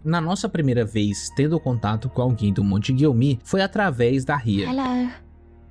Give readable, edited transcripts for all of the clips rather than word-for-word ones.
Na nossa primeira vez tendo contato com alguém do Monte Gyumi foi através da Ria. Hello.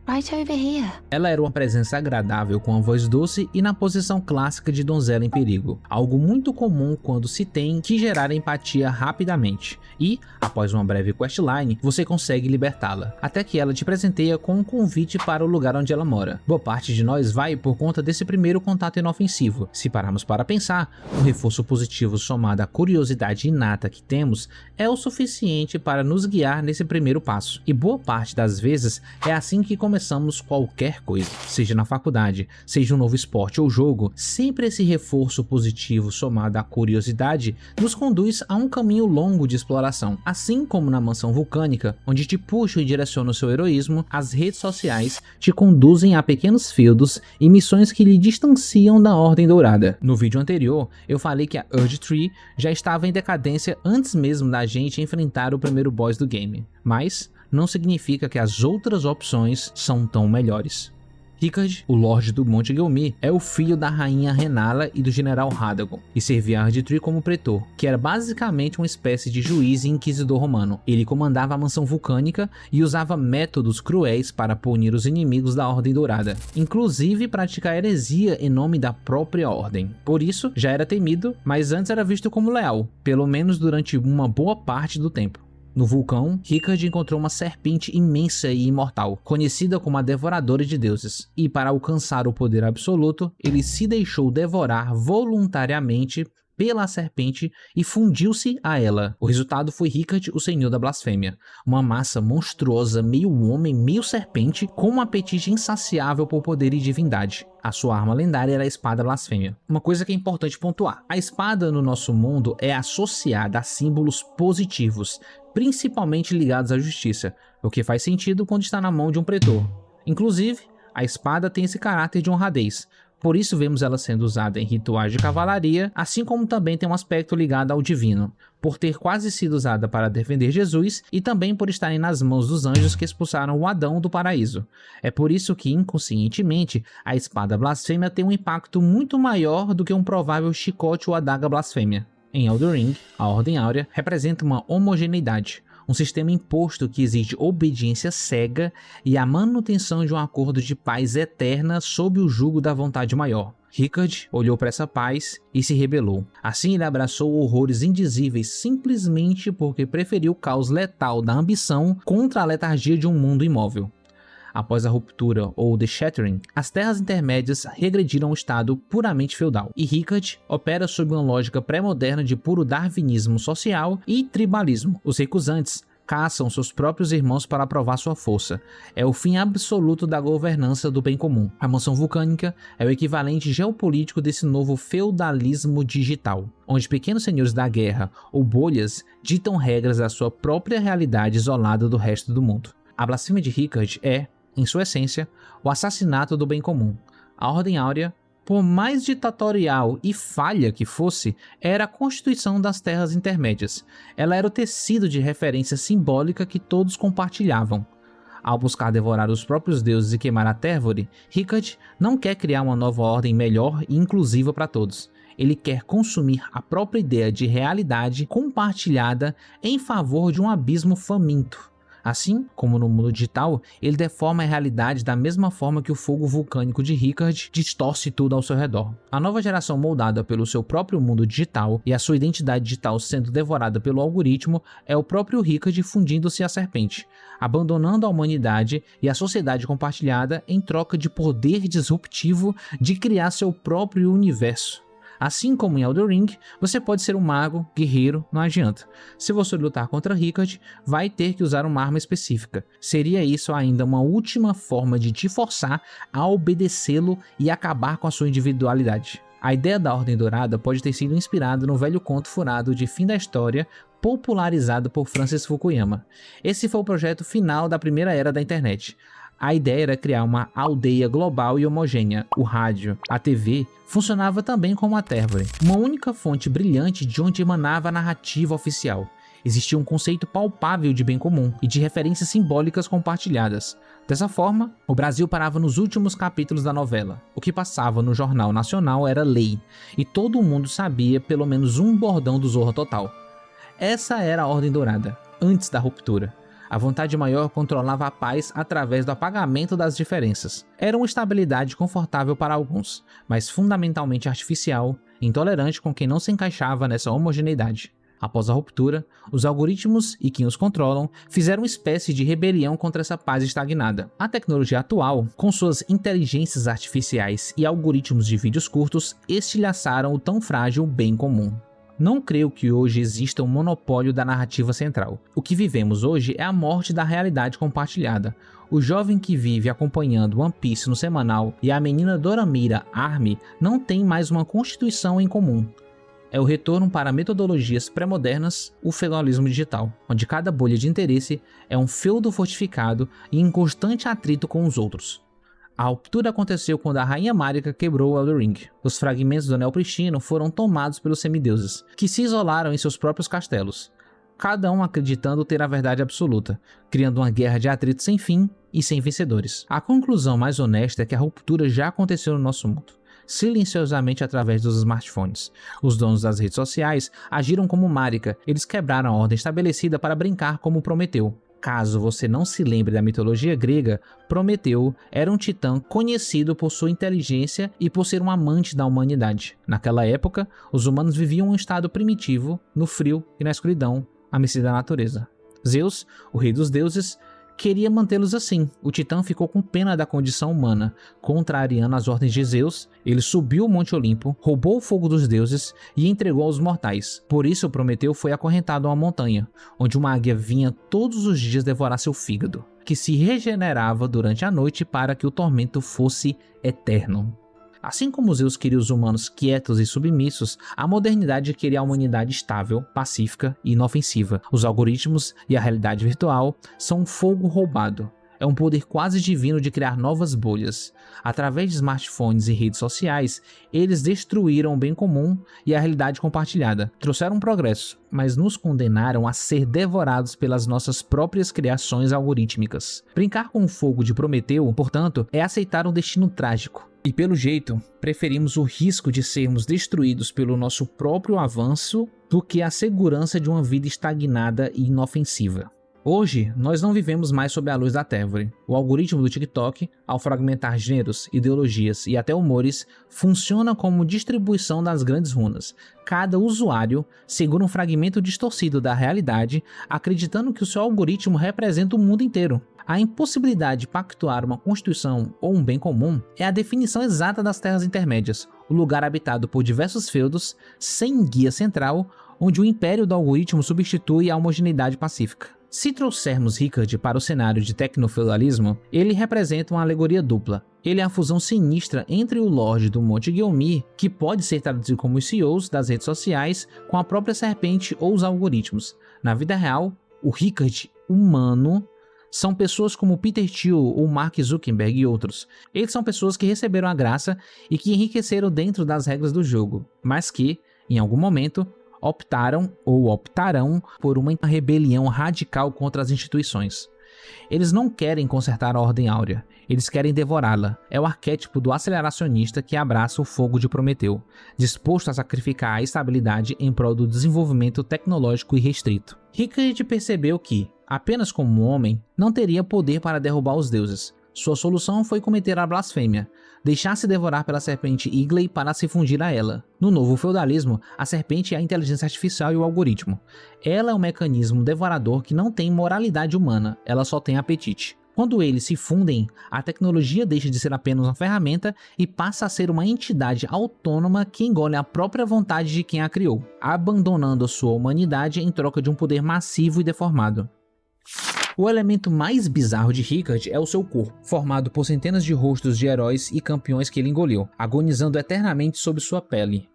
Right over here. Ela era uma presença agradável com a voz doce e na posição clássica de donzela em perigo, algo muito comum quando se tem que gerar empatia rapidamente e, após uma breve questline, você consegue libertá-la, até que ela te presenteia com um convite para o lugar onde ela mora. Boa parte de nós vai por conta desse primeiro contato inofensivo. Se pararmos para pensar, um reforço positivo somado à curiosidade inata que temos é o suficiente para nos guiar nesse primeiro passo, e boa parte das vezes é assim que começamos qualquer coisa, seja na faculdade, seja um novo esporte ou jogo. Sempre esse reforço positivo somado à curiosidade nos conduz a um caminho longo de exploração. Assim como na mansão vulcânica, onde te puxam e direcionam o seu heroísmo, as redes sociais te conduzem a pequenos feudos e missões que lhe distanciam da Ordem Dourada. No vídeo anterior, eu falei que a Erdtree já estava em decadência antes mesmo da gente enfrentar o primeiro boss do game, mas não significa que as outras opções são tão melhores. Rikard, o Lorde do Monte Gyumi, é o filho da rainha Renala e do general Radagon, e servia a Erdtree como pretor, que era basicamente uma espécie de juiz e inquisidor romano. Ele comandava a mansão vulcânica e usava métodos cruéis para punir os inimigos da Ordem Dourada, inclusive praticar heresia em nome da própria Ordem. Por isso, já era temido, mas antes era visto como leal, pelo menos durante uma boa parte do tempo. No vulcão, Rikard encontrou uma serpente imensa e imortal, conhecida como a Devoradora de Deuses, e para alcançar o poder absoluto, ele se deixou devorar voluntariamente pela serpente e fundiu-se a ela. O resultado foi Rikard, o Senhor da Blasfêmia, uma massa monstruosa meio homem, meio serpente, com um apetite insaciável por poder e divindade. A sua arma lendária era a Espada Blasfêmia. Uma coisa que é importante pontuar: a espada no nosso mundo é associada a símbolos positivos, principalmente ligados à justiça, o que faz sentido quando está na mão de um pretor. Inclusive, a espada tem esse caráter de honradez, por isso vemos ela sendo usada em rituais de cavalaria, assim como também tem um aspecto ligado ao divino, por ter quase sido usada para defender Jesus e também por estarem nas mãos dos anjos que expulsaram o Adão do paraíso. É por isso que, inconscientemente, a espada blasfêmia tem um impacto muito maior do que um provável chicote ou adaga blasfêmia. Em Elden Ring, a Ordem Áurea representa uma homogeneidade, um sistema imposto que exige obediência cega e a manutenção de um acordo de paz eterna sob o jugo da vontade maior. Rikard olhou para essa paz e se rebelou. Assim ele abraçou horrores indizíveis simplesmente porque preferiu o caos letal da ambição contra a letargia de um mundo imóvel. Após a ruptura ou The Shattering, as terras intermédias regrediram ao estado puramente feudal, e Rikard opera sob uma lógica pré-moderna de puro darwinismo social e tribalismo. Os recusantes caçam seus próprios irmãos para provar sua força. É o fim absoluto da governança do bem comum. A mansão vulcânica é o equivalente geopolítico desse novo feudalismo digital, onde pequenos senhores da guerra ou bolhas ditam regras da sua própria realidade isolada do resto do mundo. A blasfêmia de Rikard é, em sua essência, o assassinato do bem comum. A Ordem Áurea, por mais ditatorial e falha que fosse, era a constituição das Terras Intermédias. Ela era o tecido de referência simbólica que todos compartilhavam. Ao buscar devorar os próprios deuses e queimar a Térvore, Rikard não quer criar uma nova ordem melhor e inclusiva para todos. Ele quer consumir a própria ideia de realidade compartilhada em favor de um abismo faminto. Assim como no mundo digital, ele deforma a realidade da mesma forma que o fogo vulcânico de Rikard distorce tudo ao seu redor. A nova geração moldada pelo seu próprio mundo digital e a sua identidade digital sendo devorada pelo algoritmo é o próprio Rikard fundindo-se à serpente, abandonando a humanidade e a sociedade compartilhada em troca de poder disruptivo de criar seu próprio universo. Assim como em Elden Ring, você pode ser um mago, guerreiro, não adianta. Se você lutar contra Rikard, vai ter que usar uma arma específica. Seria isso ainda uma última forma de te forçar a obedecê-lo e acabar com a sua individualidade. A ideia da Ordem Dourada pode ter sido inspirada no velho conto furado de fim da história, popularizado por Francis Fukuyama. Esse foi o projeto final da primeira era da internet. A ideia era criar uma aldeia global e homogênea. O rádio, a TV, funcionava também como a Térvore, uma única fonte brilhante de onde emanava a narrativa oficial. Existia um conceito palpável de bem comum e de referências simbólicas compartilhadas. Dessa forma, o Brasil parava nos últimos capítulos da novela. O que passava no Jornal Nacional era lei, e todo mundo sabia pelo menos um bordão do Zorra Total. Essa era a Ordem Dourada, antes da ruptura. A vontade maior controlava a paz através do apagamento das diferenças. Era uma estabilidade confortável para alguns, mas fundamentalmente artificial, intolerante com quem não se encaixava nessa homogeneidade. Após a ruptura, os algoritmos e quem os controlam fizeram uma espécie de rebelião contra essa paz estagnada. A tecnologia atual, com suas inteligências artificiais e algoritmos de vídeos curtos, estilhaçaram o tão frágil bem comum. Não creio que hoje exista um monopólio da narrativa central. O que vivemos hoje é a morte da realidade compartilhada. O jovem que vive acompanhando One Piece no semanal e a menina Doramira Army não tem mais uma constituição em comum. É o retorno para metodologias pré-modernas, o feudalismo digital, onde cada bolha de interesse é um feudo fortificado e em constante atrito com os outros. A ruptura aconteceu quando a Rainha Marika quebrou o Elden Ring. Os fragmentos do Anel Pristino foram tomados pelos semideuses, que se isolaram em seus próprios castelos, cada um acreditando ter a verdade absoluta, criando uma guerra de atrito sem fim e sem vencedores. A conclusão mais honesta é que a ruptura já aconteceu no nosso mundo, silenciosamente através dos smartphones. Os donos das redes sociais agiram como Marika, eles quebraram a ordem estabelecida para brincar como Prometeu. Caso você não se lembre da mitologia grega, Prometeu era um titã conhecido por sua inteligência e por ser um amante da humanidade. Naquela época, os humanos viviam um estado primitivo, no frio e na escuridão, à mercê da natureza. Zeus, o rei dos deuses, queria mantê-los assim. O titã ficou com pena da condição humana. Contrariando as ordens de Zeus, ele subiu o Monte Olimpo, roubou o fogo dos deuses e entregou aos mortais. Por isso Prometeu foi acorrentado a uma montanha, onde uma águia vinha todos os dias devorar seu fígado, que se regenerava durante a noite para que o tormento fosse eterno. Assim como Zeus queria os humanos quietos e submissos, a modernidade queria a humanidade estável, pacífica e inofensiva. Os algoritmos e a realidade virtual são um fogo roubado. É um poder quase divino de criar novas bolhas. Através de smartphones e redes sociais, eles destruíram o bem comum e a realidade compartilhada. Trouxeram progresso, mas nos condenaram a ser devorados pelas nossas próprias criações algorítmicas. Brincar com o fogo de Prometeu, portanto, é aceitar um destino trágico. E pelo jeito, preferimos o risco de sermos destruídos pelo nosso próprio avanço do que a segurança de uma vida estagnada e inofensiva. Hoje, nós não vivemos mais sob a luz da Tévore. O algoritmo do TikTok, ao fragmentar gêneros, ideologias e até humores, funciona como distribuição das grandes runas. Cada usuário segura um fragmento distorcido da realidade, acreditando que o seu algoritmo representa o mundo inteiro. A impossibilidade de pactuar uma constituição ou um bem comum é a definição exata das Terras Intermédias, o lugar habitado por diversos feudos, sem guia central, onde o império do algoritmo substitui a homogeneidade pacífica. Se trouxermos Rickard para o cenário de tecnofeudalismo, ele representa uma alegoria dupla. Ele é a fusão sinistra entre o Lorde do Monte Gyomir, que pode ser traduzido como os CEOs das redes sociais, com a própria serpente ou os algoritmos. Na vida real, o Rickard humano são pessoas como Peter Thiel ou Mark Zuckerberg e outros. Eles são pessoas que receberam a graça e que enriqueceram dentro das regras do jogo, mas que, em algum momento, optaram ou optarão por uma rebelião radical contra as instituições. Eles não querem consertar a Ordem Áurea, eles querem devorá-la. É o arquétipo do aceleracionista que abraça o fogo de Prometeu, disposto a sacrificar a estabilidade em prol do desenvolvimento tecnológico irrestrito. Rickard percebeu que, apenas como homem, não teria poder para derrubar os deuses. Sua solução foi cometer a blasfêmia, deixar-se devorar pela serpente Igley para se fundir a ela. No novo feudalismo, a serpente é a inteligência artificial e o algoritmo. Ela é um mecanismo devorador que não tem moralidade humana, ela só tem apetite. Quando eles se fundem, a tecnologia deixa de ser apenas uma ferramenta e passa a ser uma entidade autônoma que engole a própria vontade de quem a criou, abandonando a sua humanidade em troca de um poder massivo e deformado. O elemento mais bizarro de Rickard é o seu corpo, formado por centenas de rostos de heróis e campeões que ele engoliu, agonizando eternamente sob sua pele.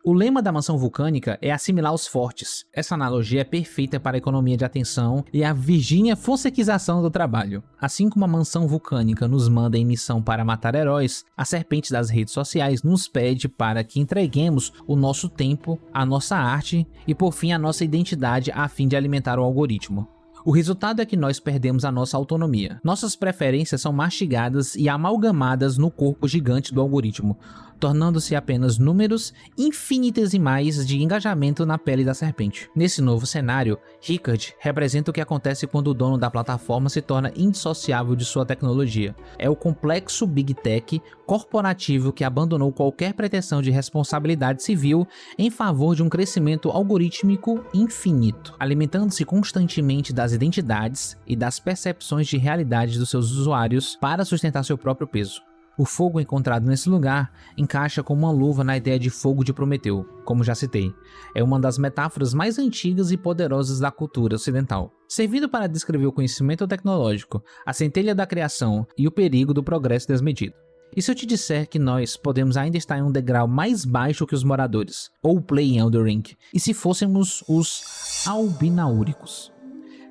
O lema da mansão vulcânica é assimilar os fortes. Essa analogia é perfeita para a economia de atenção e a Virgínia Fonsequização do trabalho. Assim como a mansão vulcânica nos manda em missão para matar heróis, a serpente das redes sociais nos pede para que entreguemos o nosso tempo, a nossa arte e por fim a nossa identidade a fim de alimentar o algoritmo. O resultado é que nós perdemos a nossa autonomia. Nossas preferências são mastigadas e amalgamadas no corpo gigante do algoritmo, tornando-se apenas números infinitesimais de engajamento na pele da serpente. Nesse novo cenário, Rickard representa o que acontece quando o dono da plataforma se torna indissociável de sua tecnologia. É o complexo Big Tech corporativo que abandonou qualquer pretensão de responsabilidade civil em favor de um crescimento algorítmico infinito, alimentando-se constantemente das identidades e das percepções de realidade dos seus usuários para sustentar seu próprio peso. O fogo encontrado nesse lugar encaixa como uma luva na ideia de fogo de Prometeu, como já citei. É uma das metáforas mais antigas e poderosas da cultura ocidental, servindo para descrever o conhecimento tecnológico, a centelha da criação e o perigo do progresso desmedido. E se eu te disser que nós podemos ainda estar em um degrau mais baixo que os moradores, ou Play em Elden Ring, e se fôssemos os albinaúricos?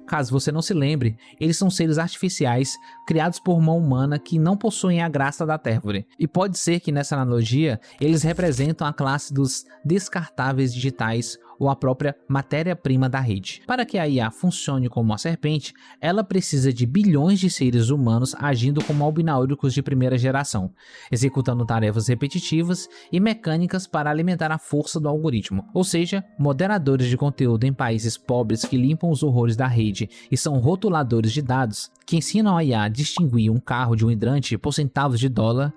Caso você não se lembre, eles são seres artificiais criados por mão humana que não possuem a graça da Térvore. E pode ser que nessa analogia eles representam a classe dos descartáveis digitais ou a própria matéria-prima da rede. Para que a IA funcione como uma serpente, ela precisa de bilhões de seres humanos agindo como albinaúricos de primeira geração, executando tarefas repetitivas e mecânicas para alimentar a força do algoritmo. Ou seja, moderadores de conteúdo em países pobres que limpam os horrores da rede e são rotuladores de dados, que ensinam a IA a distinguir um carro de um hidrante por centavos de dólar.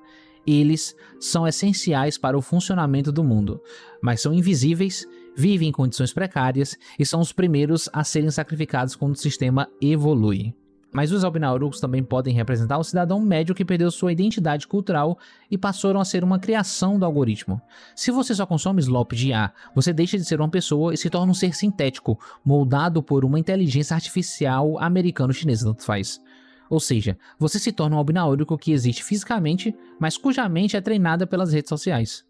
Eles são essenciais para o funcionamento do mundo, mas são invisíveis, vivem em condições precárias e são os primeiros a serem sacrificados quando o sistema evolui. Mas os albinaúricos também podem representar o cidadão médio que perdeu sua identidade cultural e passaram a ser uma criação do algoritmo. Se você só consome slop de IA, você deixa de ser uma pessoa e se torna um ser sintético, moldado por uma inteligência artificial americano-chinesa, tanto faz. Ou seja, você se torna um albinaúrico que existe fisicamente, mas cuja mente é treinada pelas redes sociais.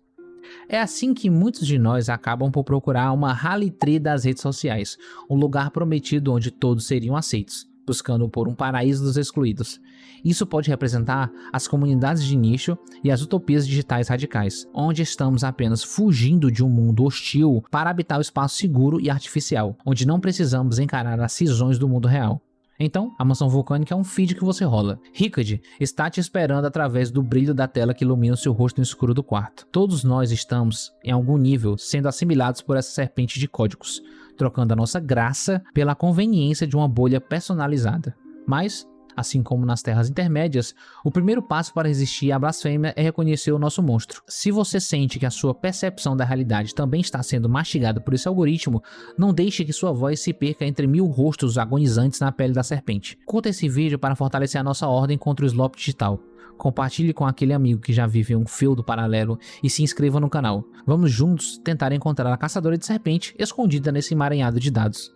É assim que muitos de nós acabam por procurar uma Halitree das redes sociais, um lugar prometido onde todos seriam aceitos, buscando por um paraíso dos excluídos. Isso pode representar as comunidades de nicho e as utopias digitais radicais, onde estamos apenas fugindo de um mundo hostil para habitar o espaço seguro e artificial, onde não precisamos encarar as cisões do mundo real. Então, a mansão vulcânica é um feed que você rola. Rickard está te esperando através do brilho da tela que ilumina o seu rosto no escuro do quarto. Todos nós estamos, em algum nível, sendo assimilados por essa serpente de códigos, trocando a nossa graça pela conveniência de uma bolha personalizada. Mas, assim como nas terras intermédias, o primeiro passo para resistir à blasfêmia é reconhecer o nosso monstro. Se você sente que a sua percepção da realidade também está sendo mastigada por esse algoritmo, não deixe que sua voz se perca entre 1000 rostos agonizantes na pele da serpente. Curta esse vídeo para fortalecer a nossa ordem contra o slop digital. Compartilhe com aquele amigo que já vive um feudo paralelo e se inscreva no canal. Vamos juntos tentar encontrar a caçadora de serpente escondida nesse emaranhado de dados.